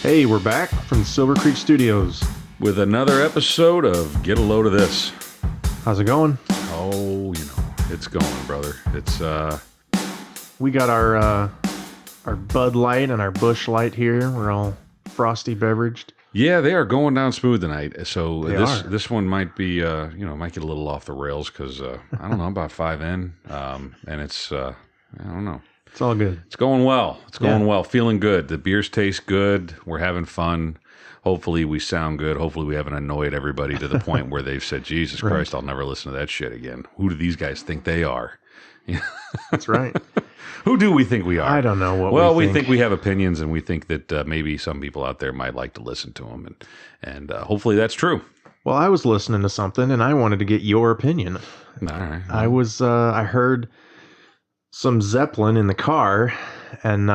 Hey, we're back from the Silver Creek Studios with another episode of Get a Load of This. How's it going? Oh, it's going, brother. It's we got our Bud Light and our Busch Light here. We're all frosty beveraged. Yeah, they are going down smooth tonight. So this one might be might get a little off the rails because I don't know, I'm about 5 in, and it's I don't know. It's all good. It's going well. It's going well. Feeling good. The beers taste good. We're having fun. Hopefully we sound good. Hopefully we haven't annoyed everybody to the point where they've said, Jesus Christ, I'll never listen to that shit again. Who do these guys think they are? That's right. Who do we think we are? I don't know what we think we have opinions, and we think that maybe some people out there might like to listen to them, and hopefully that's true. Well, I was listening to something, and I wanted to get your opinion. All right. I heard some Zeppelin in the car, and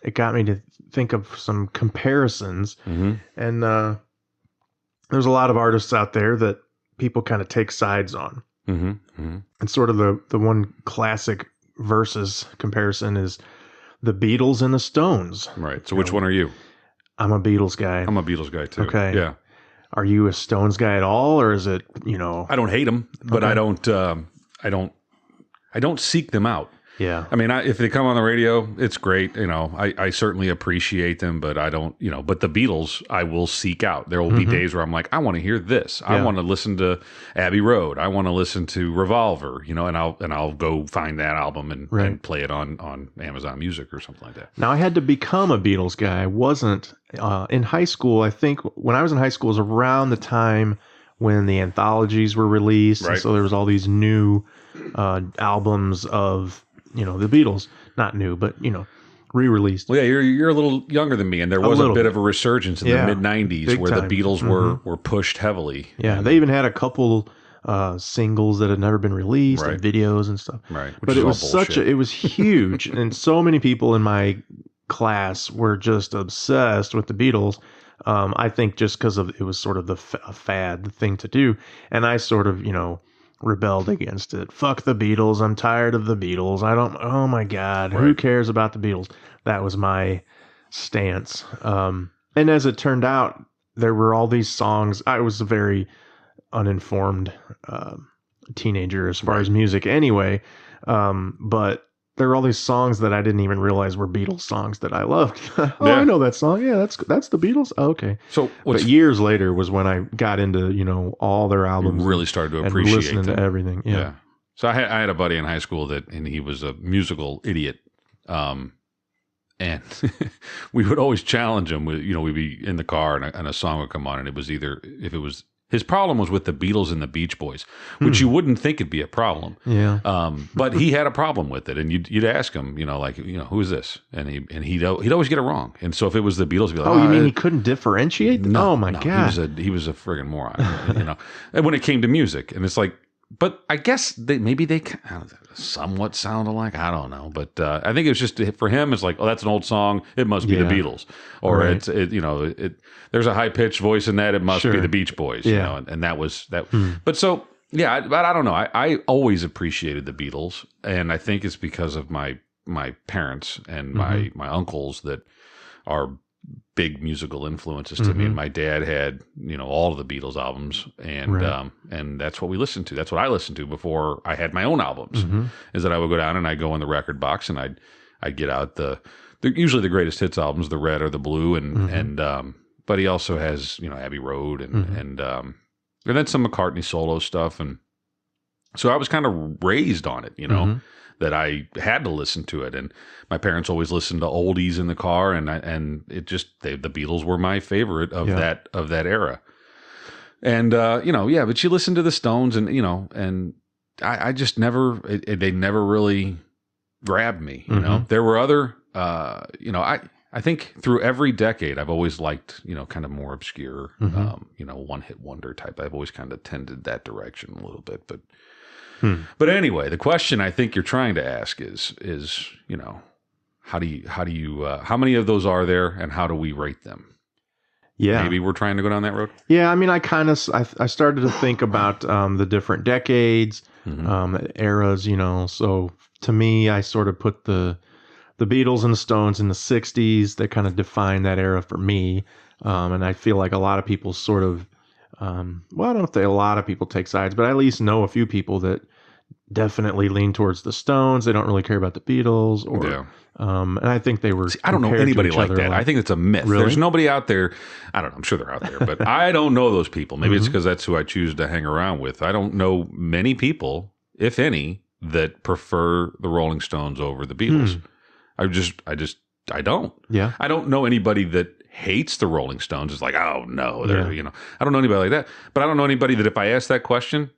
it got me to think of some comparisons. Mm-hmm. And there's a lot of artists out there that people kind of take sides on. Mm-hmm. Mm-hmm. And sort of the one classic versus comparison is the Beatles and the Stones. Right. So which one are you? I'm a Beatles guy. I'm a Beatles guy too. Okay. Yeah. Are you a Stones guy at all, or is it, I don't hate them, but okay. I don't seek them out. Yeah. I mean, if they come on the radio, it's great. I certainly appreciate them, but I don't, but the Beatles, I will seek out. There will be days where I'm like, I want to hear this. I want to listen to Abbey Road. I want to listen to Revolver, and I'll go find that album and play it on Amazon Music or something like that. Now, I had to become a Beatles guy. I wasn't in high school. I think when I was in high school, it was around the time when the anthologies were released. Right. And so there was all these new albums of the Beatles, not new, but, re-released. Well, yeah, you're a little younger than me, and there was a bit of a resurgence in the mid-'90s where the Beatles were pushed heavily. Yeah, they even had a couple singles that had never been released and videos and stuff. Right, but it was it was huge, and so many people in my class were just obsessed with the Beatles. I think just because it was sort of the fad thing to do, and I sort of, rebelled against it. Fuck the Beatles. I'm tired of the Beatles. Oh my God, who cares about the Beatles? That was my stance. And as it turned out, there were all these songs. I was a very uninformed teenager as far as music anyway. But there were all these songs that I didn't even realize were Beatles songs that I loved. I know that song. Yeah, that's the Beatles. Oh, okay. But years later was when I got into, all their albums. You really started to appreciate listening to everything. Yeah. So I had a buddy in high school and he was a musical idiot. And we would always challenge him. We'd be in the car and a song would come on, and it was his problem was with the Beatles and the Beach Boys, which you wouldn't think it'd be a problem. Yeah. But he had a problem with it, and you'd ask him, who is this? And he'd always get it wrong. And so if it was the Beatles, he'd be like, oh, you mean he couldn't differentiate? No, oh my God. He was a friggin' moron, And when it came to music, and it's like, but I guess they somewhat sound alike. I don't know, but I think it was just for him. It's like, oh, that's an old song. It must be the Beatles, or there's a high pitched voice in that. It must be the Beach Boys. And that was that. But so but I don't know. I always appreciated the Beatles, and I think it's because of my parents and my uncles that are big musical influences to me. And my dad had, all of the Beatles albums, and that's what we listened to. That's what I listened to before I had my own albums. Is that I would go down and I'd go in the record box and I'd get out usually the greatest hits albums, the red or the blue, and but he also has, Abbey Road and then some McCartney solo stuff, and so I was kind of raised on it, that I had to listen to it. And my parents always listened to oldies in the car, and it just, the Beatles were my favorite of that era. And, but you listen to the Stones and I just they never really grabbed me, There were other, I think through every decade, I've always liked, kind of more obscure, one hit wonder type. I've always kind of tended that direction a little bit, but But anyway, the question I think you're trying to ask is how many of those are there, and how do we rate them? Yeah, maybe we're trying to go down that road. Yeah, I mean, I started to think about the different decades, eras. So to me, I sort of put the the Beatles and the Stones in the 60s, they kind of defined that era for me. And I feel like a lot of people sort of, well, I don't know if a lot of people take sides, but I at least know a few people that definitely lean towards the Stones. They don't really care about the Beatles, or and I think they were. See, I don't know anybody like that. I think it's a myth. Really? There's nobody out there. I don't know. I'm sure they're out there, but I don't know those people. Maybe it's because that's who I choose to hang around with. I don't know many people, if any, that prefer the Rolling Stones over the Beatles. I don't. Yeah. I don't know anybody that hates the Rolling Stones. It's like, oh no, they're I don't know anybody like that. But I don't know anybody that if I ask that question,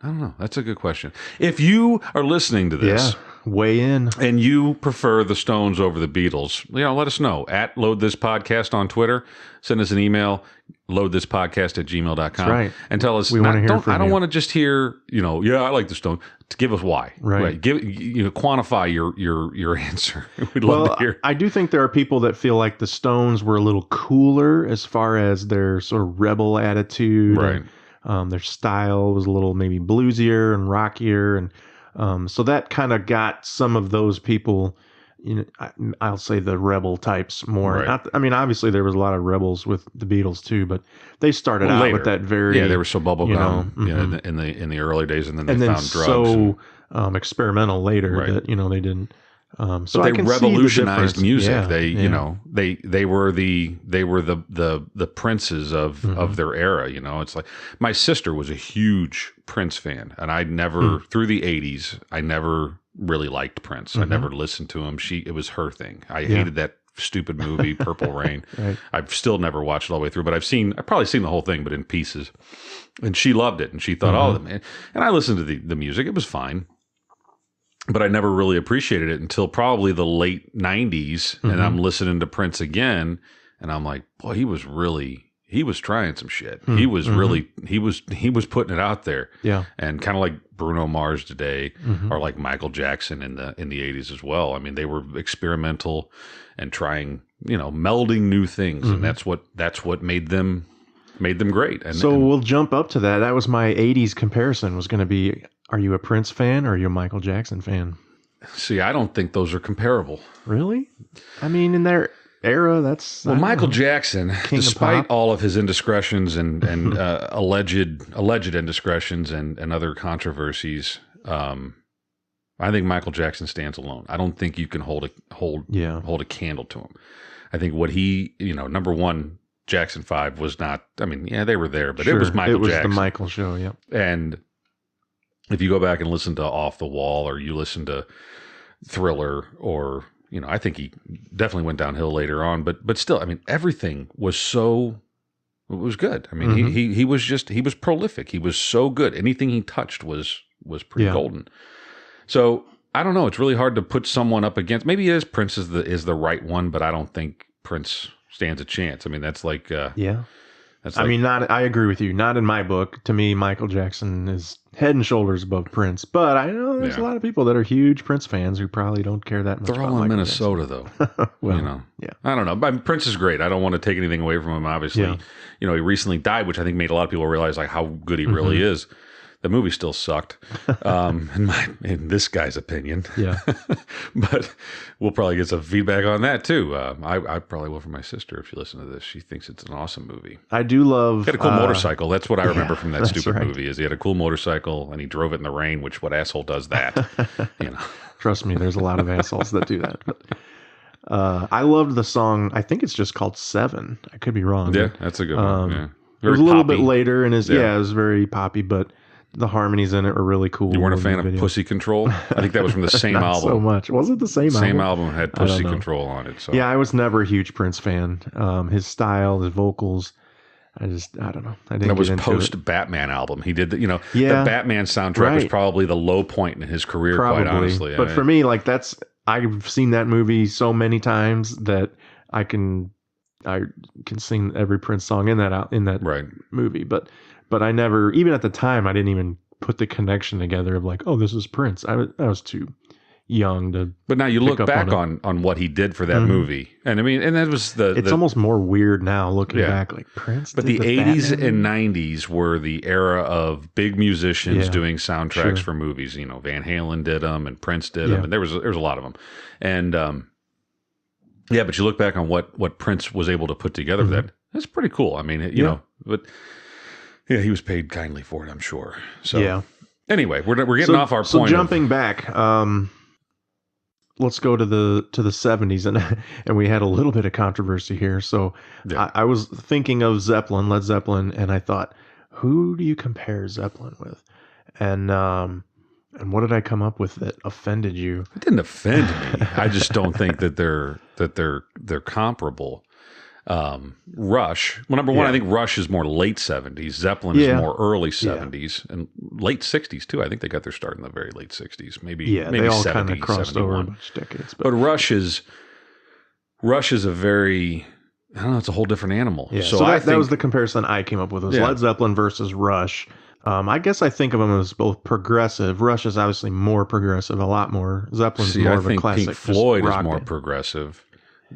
I don't know. That's a good question. If you are listening to this, weigh in, and you prefer the Stones over the Beatles, let us know at Load This Podcast on Twitter. Send us an email, loadthispodcast@gmail.com. That's right. And tell us. We want to hear from I don't you. want to just hear, I like the Stones. To give us why. Right. Give quantify your answer. We'd love to hear. I do think there are people that feel like the Stones were a little cooler as far as their sort of rebel attitude. Right. And, their style was a little maybe bluesier and rockier, and so that kind of got some of those people. I'll say the rebel types more. Right. Obviously there was a lot of rebels with the Beatles too, but they started out later. with that very they were so bubblegum in the early days, and then they found drugs. So experimental later that they didn't. So they revolutionized music. Yeah, They were the princes of their era. It's like my sister was a huge Prince fan, and I never through the 80s I never really liked Prince. I never listened to him. It was her thing. I hated that stupid movie Purple Rain. Right. I've still never watched it all the way through, but I've probably seen the whole thing, but in pieces. And she loved it, and she thought, oh man. And I listened to the music. It was fine. But I never really appreciated it until probably the late 90s, and I'm listening to Prince again, and I'm like, boy, he was trying some shit. He was really, he was putting it out there. Yeah. And kind of like Bruno Mars today, or like Michael Jackson in the 80s as well. I mean, they were experimental and trying, melding new things, and that's what made them great. And we'll jump up to that. That was my 80s comparison, was going to be, are you a Prince fan or are you a Michael Jackson fan? See, I don't think those are comparable. Really? In their era, that's... Michael Jackson, despite pop. all of his indiscretions and alleged indiscretions and other controversies, I think Michael Jackson stands alone. I don't think you can hold a candle to him. I think what he, number one, Jackson 5 was not... they were there, but it was Michael Jackson. It was the Michael show, yep. And if you go back and listen to Off the Wall, or you listen to Thriller, or I think he definitely went downhill later on, but still, everything was it was good. He was prolific. He was so good. Anything he touched was pretty golden. So I don't know. It's really hard to put someone up against. Maybe Prince is the right one, but I don't think Prince stands a chance. That's like That's like, I agree with you. Not in my book. To me, Michael Jackson is head and shoulders above Prince. But I know there's a lot of people that are huge Prince fans who probably don't care that much. They're all in Minnesota, though. Well, I don't know. Prince is great. I don't want to take anything away from him. Obviously, he recently died, which I think made a lot of people realize like how good he really is. The movie still sucked, in this guy's opinion. Yeah. But we'll probably get some feedback on that too. I probably will from my sister if she listens to this. She thinks it's an awesome movie. I do love... He had a cool motorcycle. That's what I remember from that stupid movie. Is he had a cool motorcycle and he drove it in the rain. Which what asshole does that? Trust me, there's a lot of assholes that do that. But I loved the song. I think it's just called 7. I could be wrong. Yeah, that's a good one. Yeah. It was a little bit later, and it was very poppy, but the harmonies in it were really cool. You weren't a fan of Pussy Control? I think that was from the same Not album. so much. Was it the same album? Same album had Pussy Control on it. So. Yeah, I was never a huge Prince fan. His style, his vocals, I don't know. I didn't. That was get into post Batman album. He did the Batman soundtrack was Right. probably the low point in his career, Probably. quite honestly. But for me, like I've seen that movie so many times that I can sing every Prince song in that right. movie. But I never, even at the time, I didn't even put the connection together of like, oh, this is Prince. I was too young to. But now you look back on on what he did for that movie, and and that was it's almost more weird now looking back, like Prince. But the 80s and 90s were the era of big musicians doing soundtracks for movies. Van Halen did them, and Prince did them, and there was a lot of them, and Yeah, but you look back on what Prince was able to put together for that. That's pretty cool. I mean, you know, but yeah, he was paid kindly for it, I'm sure. So anyway, we're getting off our point. So jumping back, let's go to the 70s, and we had a little bit of controversy here. So I was thinking of Led Zeppelin, and I thought, who do you compare Zeppelin with? And what did I come up with that offended you? It didn't offend me. I just don't think that they're comparable. Rush. Well, number one, I think Rush is more late 70s. Zeppelin is more early 70s and late 60s too. I think they got their start in the very late 60s. Maybe they all 70, kind of crossed 71. Over a bunch of decades. But Rush is a very, I don't know, it's a whole different animal. Yeah, so that was the comparison I came up with. Was Led Zeppelin versus Rush. I guess I think of them as both progressive. Rush is obviously more progressive, a lot more. Zeppelin's more of a classic. Pink Floyd is more progressive.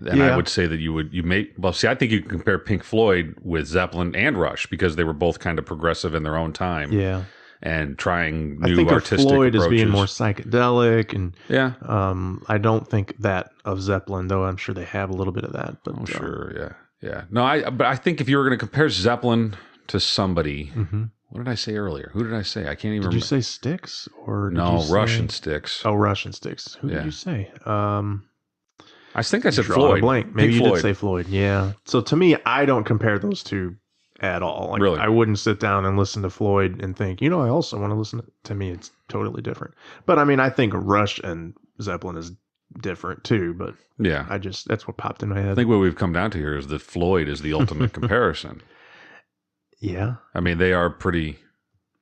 And I would say that I think you can compare Pink Floyd with Zeppelin and Rush because they were both kind of progressive in their own time. Yeah. And trying new artistic approaches. I think of Floyd as being more psychedelic, and I don't think that of Zeppelin, though I'm sure they have a little bit of that. But sure, yeah. No, but I think if you were going to compare Zeppelin to somebody, what did I say earlier? Who did I say? I can't even remember. Did you say Styx or Rush and Styx? Oh, Rush and Styx. Who did you say? I think I said Floyd. Blank. Maybe you did say Floyd. Yeah. So to me, I don't compare those two at all. Like, really? I wouldn't sit down and listen to Floyd and think, I also want to listen to me. It's totally different. But I mean, I think Rush and Zeppelin is different too. But that's what popped in my head. I think what we've come down to here is that Floyd is the ultimate comparison. Yeah. I mean, they were pretty.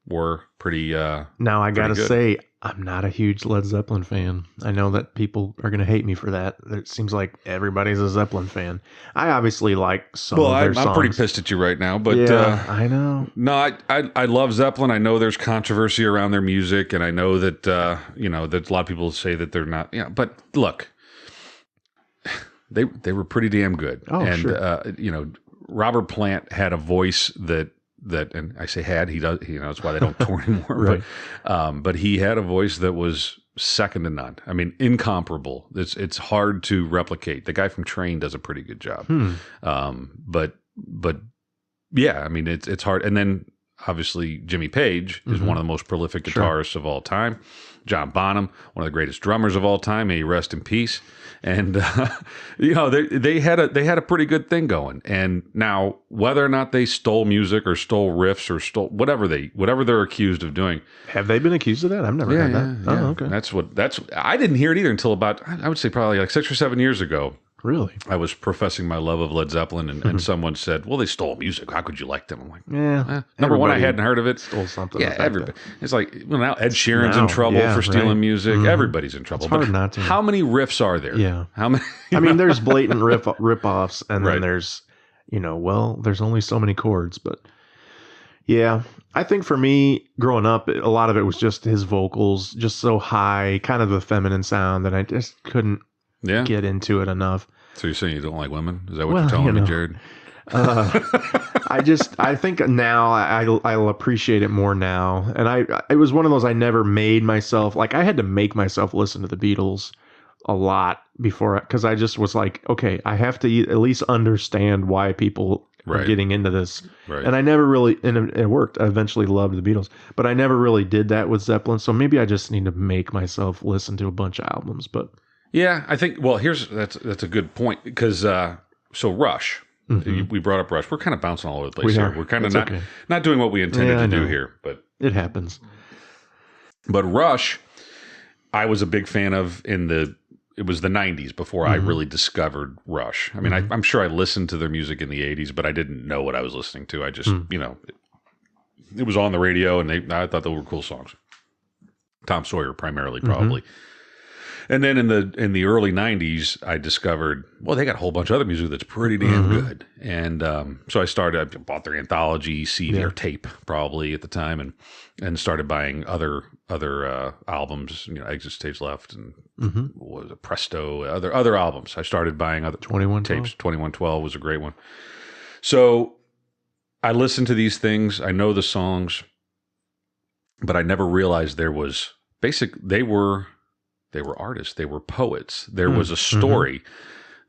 Now, I got to say, I'm not a huge Led Zeppelin fan. I know that people are going to hate me for that. It seems like everybody's a Zeppelin fan. I obviously like some of their songs. I'm pretty pissed at you right now, but I know. No, I love Zeppelin. I know there's controversy around their music, and I know that that a lot of people say that they're not. Yeah, but look, they were pretty damn good. Oh, and, sure. Robert Plant had a voice that, and I say had, he does, that's why they don't tour anymore. Right. But he had a voice that was second to none. I mean, incomparable. It's hard to replicate. The guy from Train does a pretty good job. But yeah, I mean, it's hard. And then obviously Jimmy Page is one of the most prolific guitarists of all time. John Bonham, one of the greatest drummers of all time. May he rest in peace. And they had a pretty good thing going. And now, whether or not they stole music or stole riffs or stole whatever they're accused of doing, have they been accused of that? I've never heard that. Yeah. Oh, okay. I didn't hear it either until about, I would say probably like 6 or 7 years ago. Really? I was professing my love of Led Zeppelin, and someone said, "Well, they stole music. How could you like them?" I'm like, number one, I hadn't heard of it. Stole something. Yeah, everybody. It's like now Ed Sheeran's in trouble for stealing music. Everybody's in trouble. It's hard not to. How many riffs are there? Yeah. How many? I mean, there's blatant rip-offs, and then there's, there's only so many chords. But yeah, I think for me, growing up, a lot of it was just his vocals, just so high, kind of a feminine sound that I just couldn't get into it enough. So you're saying you don't like women? Is that what you're telling me, Jared? I think now I'll appreciate it more now. And it was one of those I never made myself, like I had to make myself listen to the Beatles a lot before, because I just was like, okay, I have to at least understand why people are getting into this. Right. And I never really, and it worked. I eventually loved the Beatles, but I never really did that with Zeppelin. So maybe I just need to make myself listen to a bunch of albums, but. Yeah, I think. Well, that's a good point because so Rush, we brought up Rush. We're kind of bouncing all over the place here. We're kind of not doing what we intended to do here, but it happens. But Rush, I was a big fan of it was the 90s before I really discovered Rush. I mean, I'm sure I listened to their music in the 80s, but I didn't know what I was listening to. I just it was on the radio, and I thought they were cool songs. Tom Sawyer primarily, probably. And then in the early 90s, I discovered, well, they got a whole bunch of other music that's pretty damn good. And so I bought their anthology CD or tape probably at the time, and started buying other albums, Exit Stage Left and what was it, Presto, other albums. I started buying other 21 tapes. 2112 was a great one. So I listened to these things. I know the songs, but I never realized they were artists. They were poets. There was a story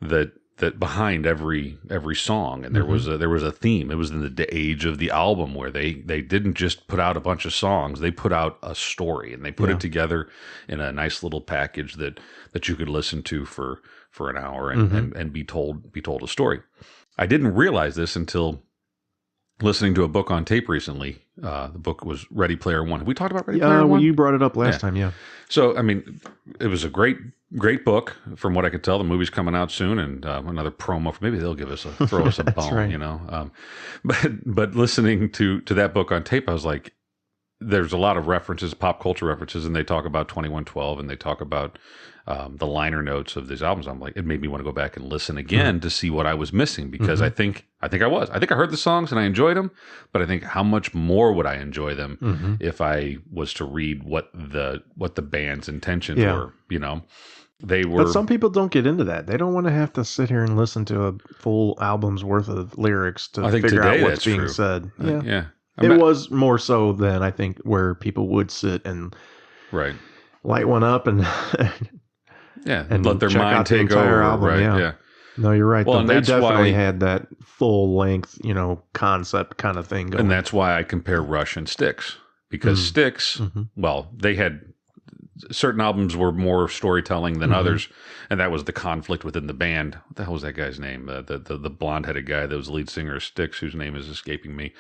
that behind every song, and there was a theme. It was in the age of the album where they didn't just put out a bunch of songs; they put out a story, and they put it together in a nice little package that you could listen to for an hour and be told a story. I didn't realize this until listening to a book on tape recently. The book was Ready Player One. Have we talked about Ready Player One? Well, you brought it up last time, yeah. So, I mean, it was a great book from what I could tell. The movie's coming out soon, and another promo. Maybe they'll throw us a bone, right. you know. But listening to that book on tape, I was like, there's a lot of references, pop culture references, and they talk about 2112, and they talk about the liner notes of these albums. I'm like, it made me want to go back and listen again to see what I was missing, because I think I heard the songs and I enjoyed them, but I think how much more would I enjoy them if I was to read what the band's intentions were, you know. They were. But some people don't get into that. They don't want to have to sit here and listen to a full album's worth of lyrics to figure out what's being said. Yeah. It was more so than I think where people would sit and light one up and and let their mind take over. Album, yeah. No, you're right. Well, they definitely had that full length, you know, concept kind of thing going. And that's why I compare Rush and Styx, because Styx, well, they had certain albums were more storytelling than others, and that was the conflict within the band. What the hell was that guy's name? The blonde-headed guy that was the lead singer of Styx, whose name is escaping me.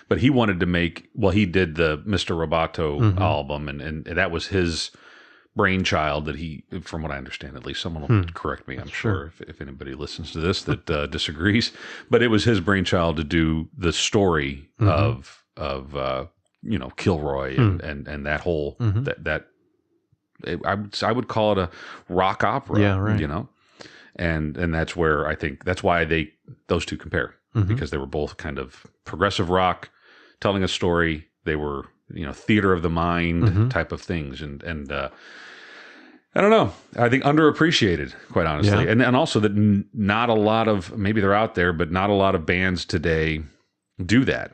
But he wanted to make, well, he did the Mr. Roboto album, and that was his brainchild that he, from what I understand, at least someone will correct me, I'm sure, if anybody listens to this that disagrees, but it was his brainchild to do the story of you know, Kilroy and that whole, I would call it a rock opera, you know, and that's where I think that's why those two compare, because they were both kind of progressive rock, telling a story. They were, you know, theater of the mind type of things, and I don't know. I think underappreciated, quite honestly, and also that not a lot of, maybe they're out there, but not a lot of bands today do that.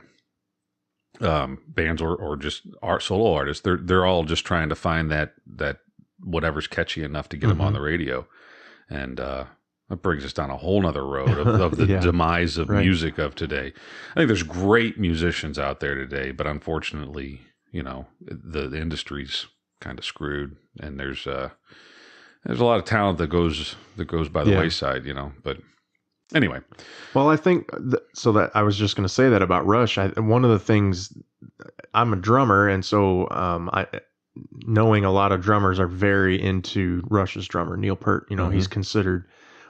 Bands or just solo artists, they're all just trying to find that whatever's catchy enough to get them on the radio, and that brings us down a whole nother road of the demise of music of today. I think there's great musicians out there today, but unfortunately, you know, the industry's kind of screwed, and there's a lot of talent that goes by the wayside, you know. But anyway, well, I think so that I was just going to say that about Rush. One of the things, I'm a drummer, and so knowing a lot of drummers are very into Rush's drummer, Neil Peart. You know, he's considered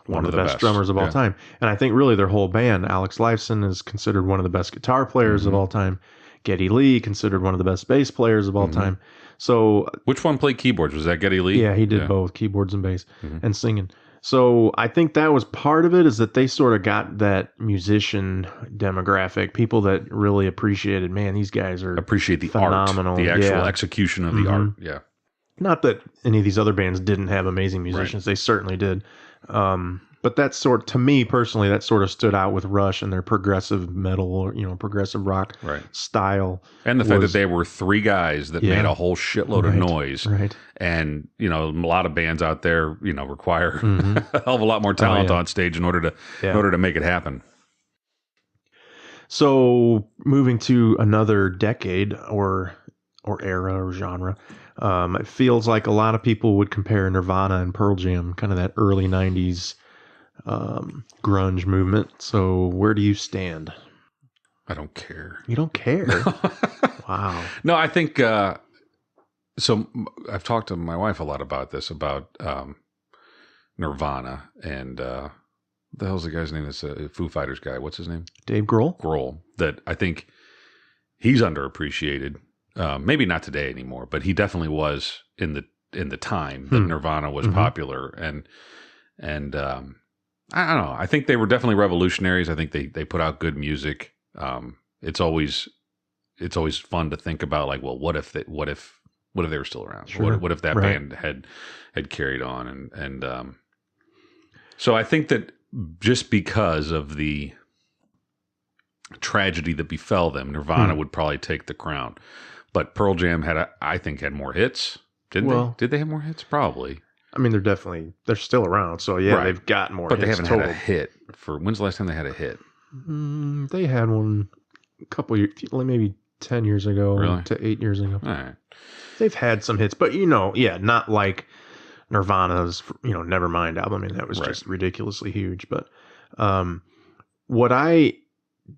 one of the best drummers of all time. And I think really their whole band, Alex Lifeson is considered one of the best guitar players of all time. Geddy Lee considered one of the best bass players of all time. So which one played keyboards? Was that Geddy Lee? Yeah, he did both, keyboards and bass and singing. So I think that was part of it, is that they sort of got that musician demographic, people that really appreciated, man, these guys are appreciate the phenomenal. Art, the actual execution of the art. Yeah. Not that any of these other bands didn't have amazing musicians. They certainly did. But that to me personally, that sort of stood out with Rush and their progressive metal, or, you know, progressive rock style. And the fact that they were three guys that made a whole shitload of noise. Right. And, you know, a lot of bands out there, you know, require a hell of a lot more talent on stage in order to make it happen. So moving to another decade or era or genre, it feels like a lot of people would compare Nirvana and Pearl Jam, kind of that early 90s grunge movement. So where do you stand? I don't care. You don't care? Wow. No, I think so. I've talked to my wife a lot about this, about Nirvana, and the hell's the guy's name? That's a Foo Fighters guy. What's his name? Dave Grohl. That I think he's underappreciated. Maybe not today anymore, but he definitely was in the time that Nirvana was popular, and I don't know. I think they were definitely revolutionaries. I think they put out good music. It's always fun to think about, like, well, what if they were still around? Sure. What if that band had carried on? And so I think that just because of the tragedy that befell them, Nirvana would probably take the crown. But Pearl Jam had more hits. Did they have more hits? Probably. I mean, they're still around. So yeah, Right. they've got more But they hits haven't had total. a hit for, when's the last time they had a hit? They had one a couple years, like maybe 10 years ago Really? to 8 years ago. All right. They've had some hits, but yeah, not like Nirvana's, Nevermind album. I mean, that was Right. just ridiculously huge. But what I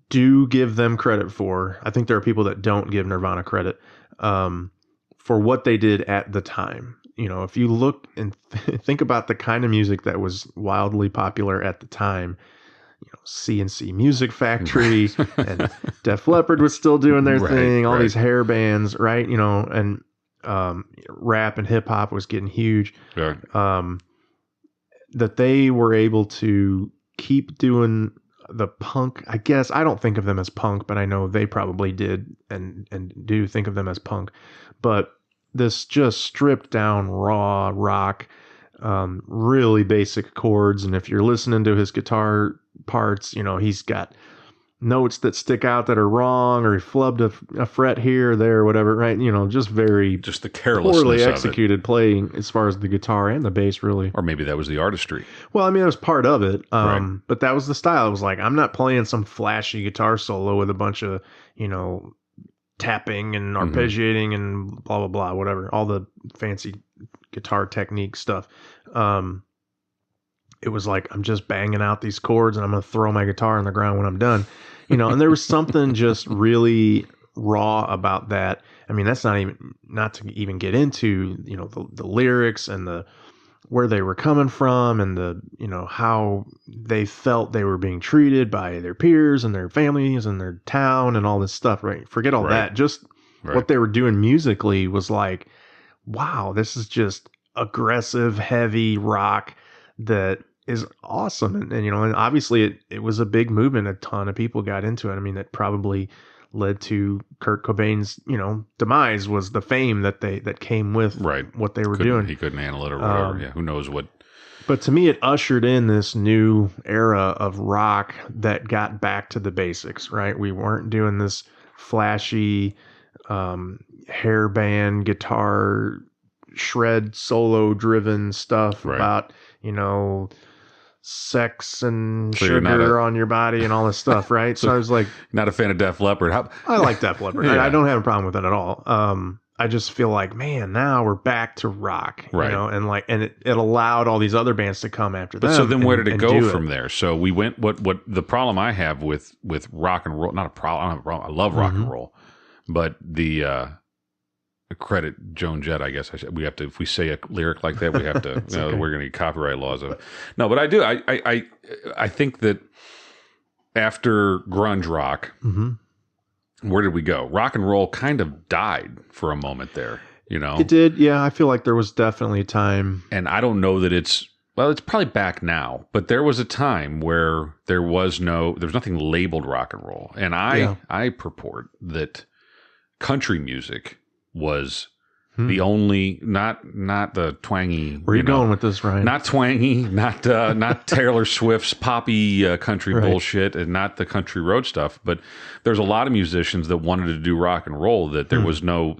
do give them credit for, I think there are people that don't give Nirvana credit for what they did at the time. If you look and think about the kind of music that was wildly popular at the time, CNC Music Factory and Def Leppard was still doing their thing, all these hair bands, right? And rap and hip hop was getting huge. Yeah. That they were able to keep doing the punk. I guess I don't think of them as punk, but I know they probably did and do think of them as punk. But this just stripped down raw rock, really basic chords, and if you're listening to his guitar parts, he's got notes that stick out that are wrong, or he flubbed a fret here or there or whatever, right? Just the carelessness poorly of executed playing as far as the guitar and the bass, really. Or maybe that was the artistry. Well, I mean, it was part of it, Right. but that was the style. It was like, I'm not playing some flashy guitar solo with a bunch of, tapping and arpeggiating and blah, blah, blah, whatever, all the fancy guitar technique stuff. It was like, I'm just banging out these chords and I'm going to throw my guitar on the ground when I'm done, and there was something just really raw about that. I mean, that's not to even get into, the lyrics and where they were coming from and how they felt they were being treated by their peers and their families and their town and all this stuff, right? Forget all that. Just what they were doing musically was like, wow, this is just aggressive, heavy rock that is awesome. And obviously it was a big movement. A ton of people got into it. I mean, that probably led to Kurt Cobain's, demise, was the fame that came with what they were doing. He couldn't handle it or whatever. Who knows what. But to me, it ushered in this new era of rock that got back to the basics, right? We weren't doing this flashy hair band guitar shred solo driven stuff about sex and sugar on your body and all this stuff, right? So I was like, not a fan of Def Leppard. I like Def Leppard. Yeah. I don't have a problem with it at all. I just feel like, man, now we're back to rock, and it allowed all these other bands to come after them. But so then where did it go from there? So we went, what the problem I have with rock and roll, not a problem, I don't have a problem. I love rock and roll, but the credit Joan Jett, I guess we have to, if we say a lyric like that, we have to, we're going to get copyright laws of it. No, but I do. I think that after grunge rock, where did we go? Rock and roll kind of died for a moment there, It did, yeah. I feel like there was definitely a time. And I don't know that it's probably back now, but there was a time where there was nothing labeled rock and roll. And I purport that country music was the only, not the twangy. Where are you going with this, Ryan? Not twangy, not Taylor Swift's poppy country bullshit, and not the country road stuff. But there's a lot of musicians that wanted to do rock and roll that there was no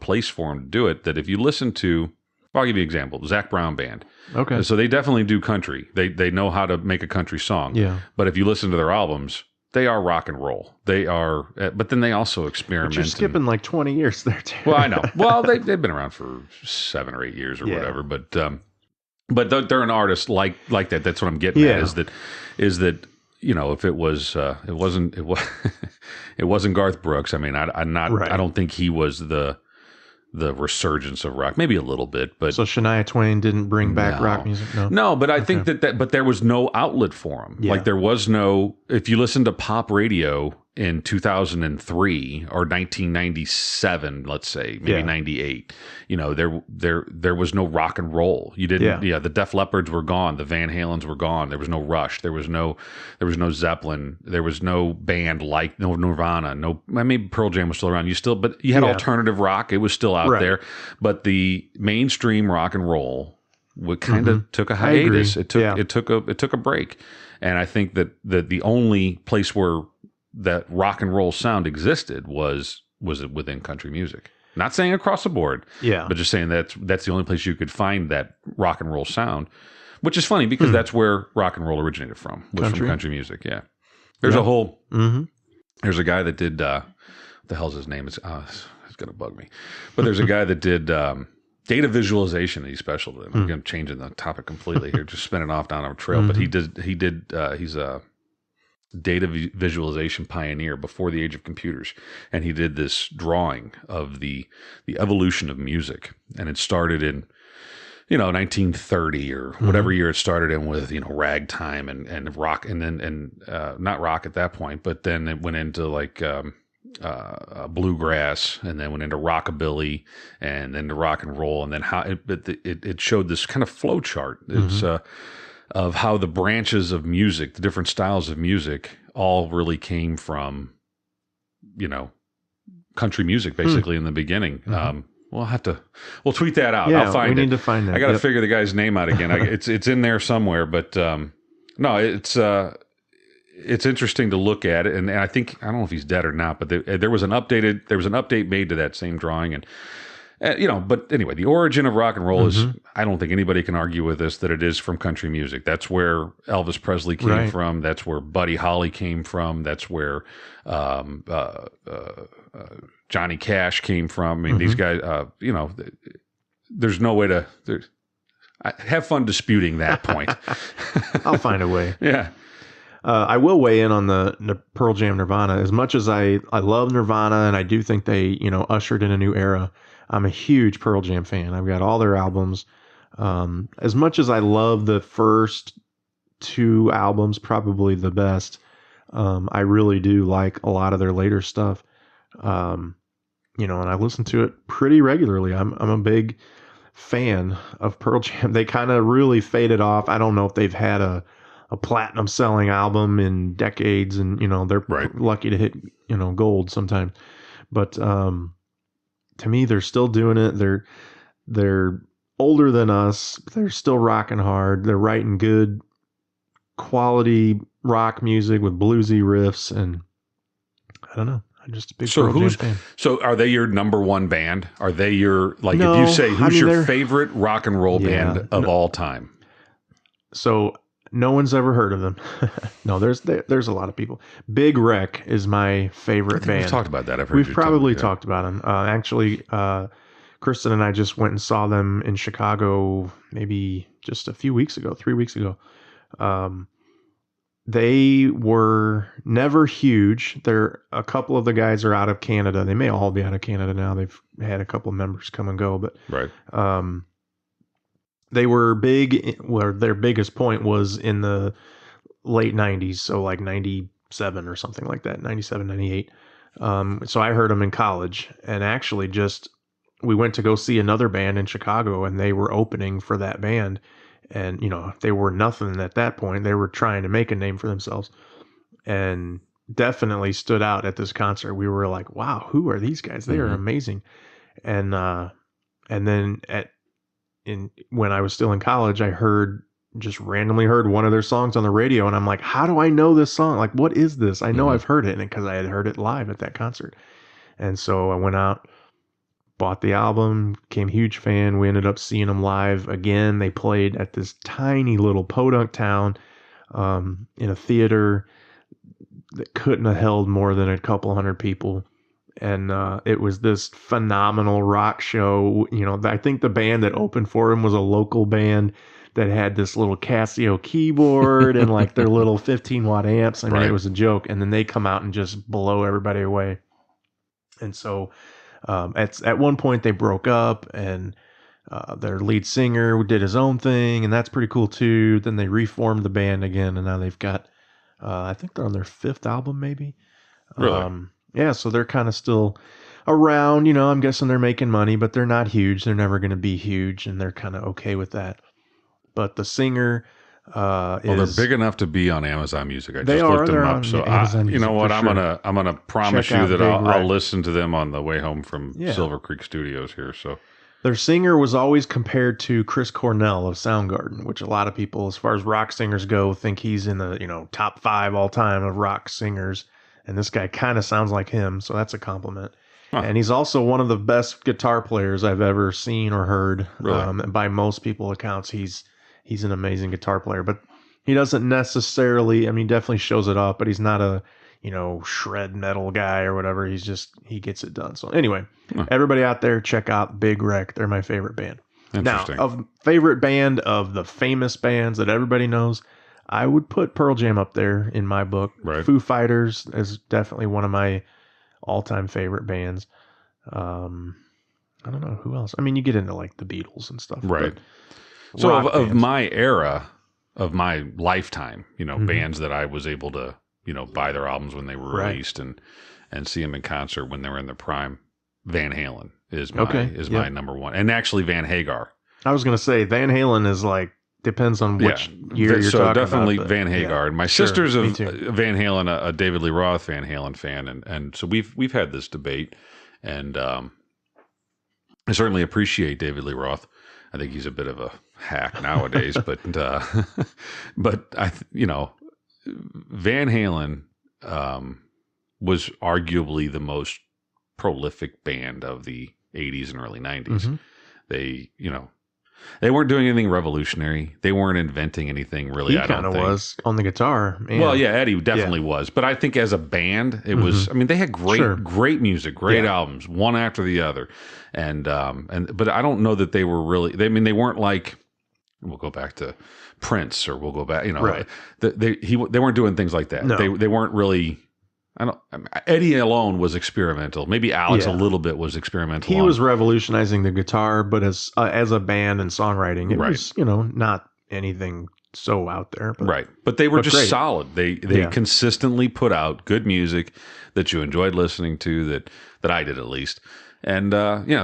place for them to do it. That if you listen to, I'll give you an example, Zac Brown Band. Okay. So they definitely do country. They know how to make a country song. Yeah. But if you listen to their albums, they are rock and roll. They are, but then they also experiment. But you're skipping like 20 years there, too. Well, I know. Well, they've been around for 7 or 8 years or whatever. But they're an artist like that. That's what I'm getting at. Is that if it was it wasn't Garth Brooks. I mean, I don't think he was the resurgence of rock. Maybe a little bit, but so Shania Twain didn't bring back rock music. No, but I think but there was no outlet for him. Yeah. Like there was no. If you listen to pop radio in 2003 or 1997, let's say maybe 98, there was no rock and roll. You didn't. Yeah, the Def Leppards were gone. The Van Halens were gone. There was no Rush. There was no Zeppelin. There was no band like no Nirvana. No, maybe Pearl Jam was still around. But you had alternative rock. It was still out there. But the mainstream rock and roll kind of took a hiatus. It took a break. And I think that the only place where that rock and roll sound existed was within country music. Not saying across the board, Yeah. but just saying that's the only place you could find that rock and roll sound, which is funny because that's where rock and roll originated from, was Country? from country music. Yeah. There's a whole, there's a guy that did, what the hell's his name? It's going to bug me. But there's a guy that did data visualization that he's special to. I'm going to change the topic completely here, just spinning off down a trail. But he's a data visualization pioneer before the age of computers, and he did this drawing of the evolution of music, and it started in 1930 or whatever year it started in, with ragtime and rock, and then not rock at that point, but then it went into like bluegrass, and then went into rockabilly, and then to rock and roll, and then how it showed this kind of flow chart. It's of how the branches of music, the different styles of music, all really came from, country music, basically, in the beginning. We'll tweet that out. Yeah, I'll find it. We need to find that. I got to figure the guy's name out again. It's in there somewhere, but no, it's interesting to look at it. And I think, I don't know if he's dead or not, but there was an update made to that same drawing, and but anyway, the origin of rock and roll is, I don't think anybody can argue with this, that it is from country music. That's where Elvis Presley came from. That's where Buddy Holly came from. That's where Johnny Cash came from. I mean, these guys, there's no way to have fun disputing that point. I'll find a way. Yeah. I will weigh in on the Pearl Jam Nirvana. As much as I love Nirvana, and I do think they, ushered in a new era, I'm a huge Pearl Jam fan. I've got all their albums. As much as I love the first two albums, probably the best, I really do like a lot of their later stuff. And I listen to it pretty regularly. I'm a big fan of Pearl Jam. They kind of really faded off. I don't know if they've had a platinum selling album in decades, and they're lucky to hit gold sometimes. But to me, they're still doing it. They're older than us. But they're still rocking hard. They're writing good quality rock music with bluesy riffs, and I don't know. I'm just a big Pearl Jam fan. So are they your number one band? Are they your, if you say, who's your favorite rock and roll band of all time? So no one's ever heard of them. No, there's a lot of people. Big Wreck is my favorite band. We've talked about that. We've probably talked about them. Actually, Kristen and I just went and saw them in Chicago maybe just a few weeks ago, 3 weeks ago. They were never huge. A couple of the guys are out of Canada. They may all be out of Canada now. They've had a couple of members come and go, but they were big, where their biggest point was in the late 90s, so like 97 or something like that, 97, 98. So I heard them in college, and actually we went to go see another band in Chicago, and they were opening for that band, and they were nothing at that point. They were trying to make a name for themselves, and definitely stood out at this concert. We were like, wow, who are these guys? They are amazing. And then when I was still in college, I just randomly heard one of their songs on the radio, and I'm like, how do I know this song? Like, what is this? I know I've heard it, and because I had heard it live at that concert. And so I went out, bought the album, became a huge fan. We ended up seeing them live again. They played at this tiny little podunk town, in a theater that couldn't have held more than a couple hundred people. And it was this phenomenal rock show. I think the band that opened for him was a local band that had this little Casio keyboard and like their little 15-watt amps. I mean, it was a joke. And then they come out and just blow everybody away. And so at one point they broke up, and their lead singer did his own thing, and that's pretty cool too. Then they reformed the band again, and now they've got, I think they're on their 5th album maybe. Really? Yeah, so they're kind of still around. I'm guessing they're making money, but they're not huge. They're never going to be huge, and they're kind of okay with that. But the singer they're big enough to be on Amazon Music. I just looked them up. So you know what? I'm gonna promise you that I'll listen to them on the way home from Silver Creek Studios here. So their singer was always compared to Chris Cornell of Soundgarden, which a lot of people, as far as rock singers go, think he's in the top 5 all time of rock singers. And this guy kind of sounds like him, so that's a compliment. And he's also one of the best guitar players I've ever seen or heard. Really? And by most people accounts, he's an amazing guitar player. But he doesn't necessarily. I mean, definitely shows it off. But he's not a shred metal guy or whatever. He gets it done. So anyway, everybody out there, check out Big Wreck. They're my favorite band. Now, of favorite band of the famous bands that everybody knows, I would put Pearl Jam up there in my book. Right. Foo Fighters is definitely one of my all-time favorite bands. I don't know who else. I mean, you get into like the Beatles and stuff. Right. So of my era, of my lifetime, bands that I was able to, buy their albums when they were released and see them in concert when they were in their prime, Van Halen is my number one. And actually Van Hagar. I was going to say Van Halen is like, depends on which year you're talking about. So definitely Van Hagar. And my sister's a Van Halen, a David Lee Roth Van Halen fan. And so we've had this debate, and I certainly appreciate David Lee Roth. I think he's a bit of a hack nowadays, but Van Halen was arguably the most prolific band of the 80s and early 90s. Mm-hmm. They weren't doing anything revolutionary. They weren't inventing anything really. He kind of was on the guitar. Man. Well, yeah, Eddie definitely was. But I think as a band, it was. I mean, they had great music, great albums, one after the other, but I don't know that they were really. They weren't like. We'll go back to Prince, or we'll go back. Right. They weren't doing things like that. No. They weren't really. Eddie alone was experimental. Maybe Alex a little bit was experimental. He was revolutionizing the guitar, but as a band and songwriting, it was not anything so out there. But, but they were just solid. They consistently put out good music that you enjoyed listening to. That I did at least. And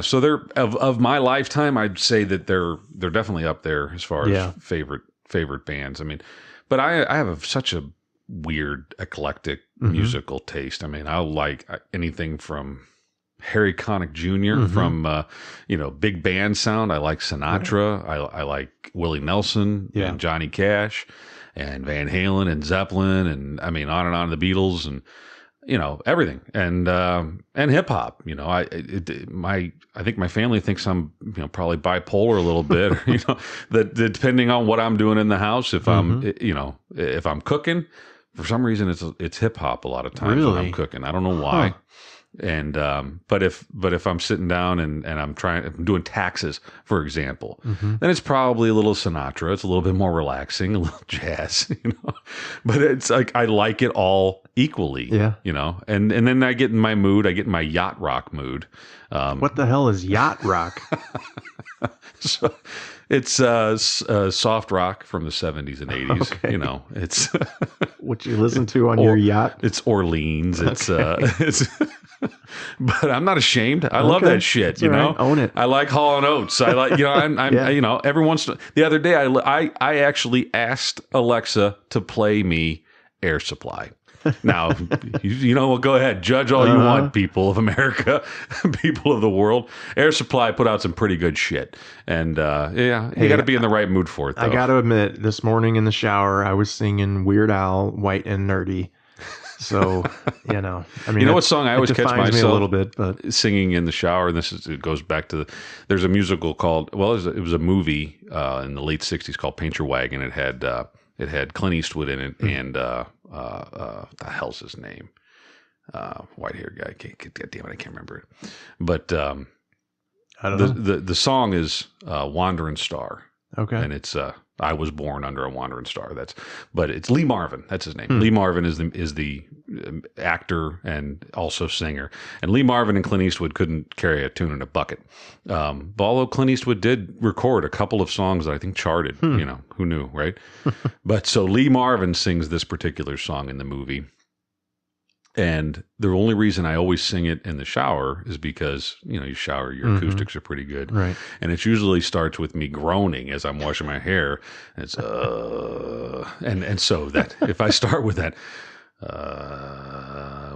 so they're of my lifetime, I'd say that they're definitely up there as far as favorite bands. I mean, but I have such a weird, eclectic musical taste. I mean, I like anything from Harry Connick junior from big band sound. I like Sinatra. I like Willie Nelson and Johnny Cash and Van Halen and Zeppelin, and I mean on the Beatles and everything, and hip hop. I think my family thinks I'm probably bipolar a little bit. That depending on what I'm doing in the house, if I'm if I'm cooking. For some reason, it's hip hop a lot of times when I'm cooking. I don't know why. And but if I'm sitting down and I'm doing taxes, for example, then it's probably a little Sinatra. It's a little bit more relaxing, a little jazz, But it's like I like it all equally, And then I get in my mood. I get in my yacht rock mood. What the hell is yacht rock? So it's soft rock from the 70s and 80s. Okay. It's what you listen to on your yacht. It's Orleans. It's but I'm not ashamed. I love that shit. Right. Own it. I like Hall & Oates. I like every once. The other day I actually asked Alexa to play me Air Supply. Now, go ahead, judge all you want, people of America, people of the world. Air Supply put out some pretty good shit, and you got to be in the right mood for it. Though. I got to admit, this morning in the shower, I was singing Weird Al, White and Nerdy. So, I mean, what song I always catch myself a little bit, but singing in the shower. And it goes back to there's a musical called it was a movie in the late '60s called Paint Your Wagon. It had Clint Eastwood in it and what the hell's his name? White hair guy. God damn it, I can't remember it. But I don't know. The song is "Wandering Star." Okay, and it's I was born under a wandering star. But it's Lee Marvin. That's his name. Lee Marvin is the actor and also singer. And Lee Marvin and Clint Eastwood couldn't carry a tune in a bucket. But although Clint Eastwood did record a couple of songs that I think charted, who knew, right? But so Lee Marvin sings this particular song in the movie. And the only reason I always sing it in the shower is because, you shower, your acoustics are pretty good. Right. And it usually starts with me groaning as I'm washing my hair. And it's, and so that if I start with that,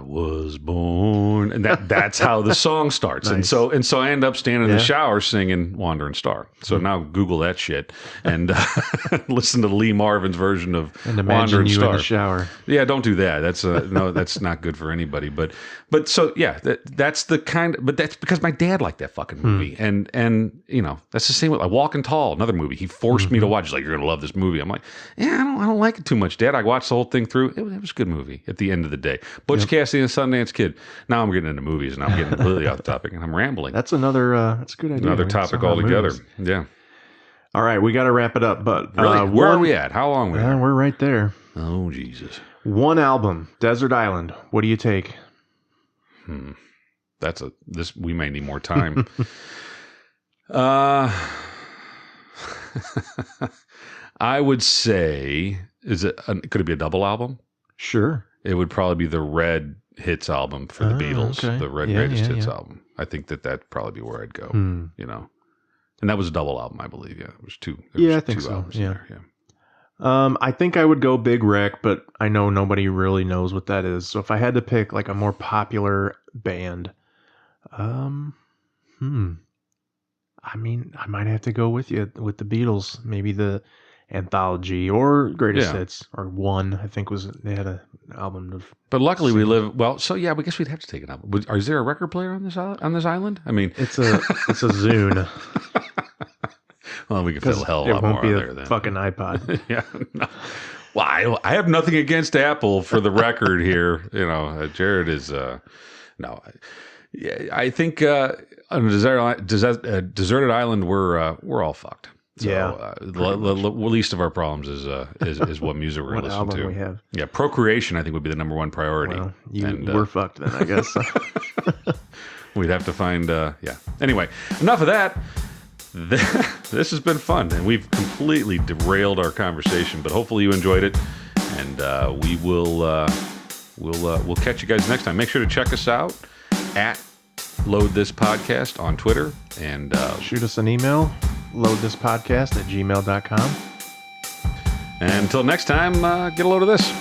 was born. and that's how the song starts. Nice. And so I end up standing in Yeah. the shower singing Wandering Star. So now Google that shit and listen to Lee Marvin's version of And imagine Wandering you Star. in the shower. Yeah, don't do that. That's no, that's not good for anybody. But so yeah, that's the kind. But that's because my dad liked that fucking movie, and you know that's the same with like Walking Tall, another movie. He forced me to watch. He's like, you're gonna love this movie. I'm like, yeah, I don't like it too much, Dad. I watched the whole thing through. It was a good movie. At the end of the day, Butch Cassidy and the Sundance Kid. Now I'm getting into movies, and I'm getting completely off topic, and I'm rambling. That's another. That's a good idea. Another We can topic talk about altogether. movies. Yeah. All right, we got to wrap it up. But Really, where are we at? How long are we? At? We're right there. Oh Jesus. One album, Desert Island. What do you take? This we may need more time. I would say, could it be a double album? Sure. It would probably be the Red Hits album for the Beatles, okay. the Red Yeah, Greatest yeah, Hits yeah. album. I think that'd probably be where I'd go. You know, and that was a double album, I believe. Yeah, it was two. Yeah, I think so. albums in Yeah. there, yeah. I think I would go Big Wreck, but I know nobody really knows what that is. So if I had to pick like a more popular band, I mean, I might have to go with you with the Beatles. Maybe the Anthology or Greatest Yeah. Hits or One. I think they had an album of. But luckily, we live well. So yeah, I guess we'd have to take an album. Is there a record player on this island? I mean, It's a Zune. well, we could fit a hell of a It lot won't more be on a there then. fucking iPod. Yeah. No. Well, I have nothing against Apple for the record here. You know, Jared is no. I think on a deserted island, we're all fucked. So, Yeah, the least of our problems is what music we're what going to album listen to. we have? Yeah, procreation I think would be the number one priority. Well, And, we're fucked then, I guess. we'd have to find yeah. Anyway, enough of that. This has been fun, and we've completely derailed our conversation. But hopefully you enjoyed it, and we'll catch you guys next time. Make sure to check us out at Load This Podcast on Twitter, and Shoot us an email, loadthispodcast@gmail.com. and until next time, get a load of this.